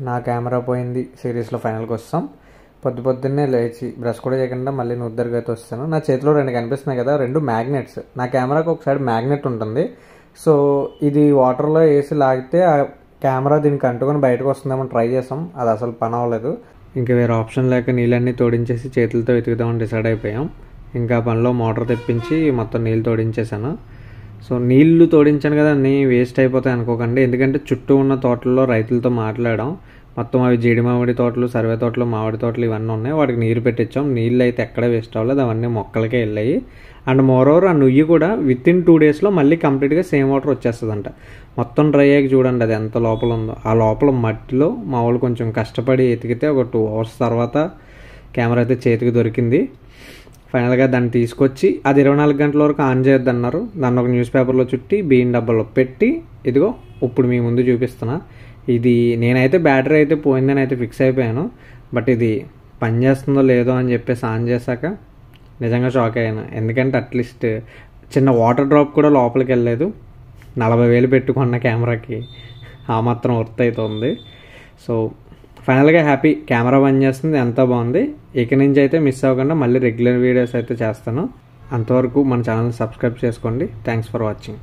నా కెమెరా పోయింది సిరీస్లో ఫైనల్కి వస్తాం. పొద్దున్నే లేచి బ్రష్ కూడా చేయకుండా మళ్ళీ నువ్వు దగ్గరికి అయితే వస్తాను. నా చేతిలో 2 కనిపిస్తున్నాయి కదా, 2 మ్యాగ్నెట్స్. నా కెమెరాకి ఒక సైడ్ మ్యాగ్నెట్ ఉంటుంది. సో ఇది వాటర్లో వేసి లాగితే ఆ కెమెరా దీనికి అంటుకొని బయటకు వస్తుందేమో ట్రై చేసాం, అది అసలు పని అవ్వలేదు. ఇంకా వేరే ఆప్షన్ లేక నీళ్ళన్నీ తోడించేసి చేతులతో వెతుకుదామని డిసైడ్ అయిపోయాం. ఇంకా పనిలో మోటార్ తెప్పించి మొత్తం నీళ్ళు తోడించేసాను. సో నీళ్లు తోడించాను కదా, అన్నీ వేస్ట్ అయిపోతాయి అనుకోకండి. ఎందుకంటే చుట్టూ ఉన్న తోటల్లో రైతులతో మాట్లాడాం. మొత్తం అవి జీడి మామిడి తోటలు, సర్వే తోటలు, మామిడి తోటలు ఇవన్నీ ఉన్నాయి. వాటికి నీరు పెట్టించాం. నీళ్ళు అయితే ఎక్కడ వేస్ట్ అవ్వలేదు, అవన్నీ మొక్కలకే వెళ్ళాయి. అండ్ మోరోవర్ ఆ నుయ్యి కూడా వితిన్ 2 డేస్లో మళ్ళీ కంప్లీట్గా సేమ్ వాటర్ వచ్చేస్తుందంట. మొత్తం డ్రై అయ్యాక చూడండి అది ఎంత లోపల ఉందో. ఆ లోపల మట్టిలో మా వాళ్ళు కొంచెం కష్టపడి ఎతికితే ఒక 2 అవర్స్ తర్వాత కెమెరా అయితే చేతికి దొరికింది. ఫైనల్గా దాన్ని తీసుకొచ్చి అది 24 గంటల వరకు ఆన్ చేయొద్దన్నారు. దాన్ని ఒక న్యూస్ పేపర్లో చుట్టి బియ్యం డబ్బాలో పెట్టి ఇదిగో ఇప్పుడు మీ ముందు చూపిస్తున్నా. ఇది నేనైతే బ్యాటరీ అయితే పోయిందని అయితే ఫిక్స్ అయిపోయాను. బట్ ఇది పనిచేస్తుందో లేదో అని చెప్పేసి ఆన్ చేశాక నిజంగా షాక్ అయ్యాను. ఎందుకంటే అట్లీస్ట్ చిన్న వాటర్ డ్రాప్ కూడా లోపలికి వెళ్ళలేదు. 40,000 పెట్టుకున్న కెమెరాకి ఆ మాత్రం వర్త్ అవుతుంది. సో ఫైనల్గా హ్యాపీ, కెమెరా పనిచేస్తుంది, ఎంతో బాగుంది. ఇక నుంచి అయితే మిస్ అవ్వకుండా మళ్ళీ రెగ్యులర్ వీడియోస్ అయితే చేస్తాను. అంతవరకు మన ఛానల్ని సబ్స్క్రైబ్ చేసుకోండి. Thanks for watching.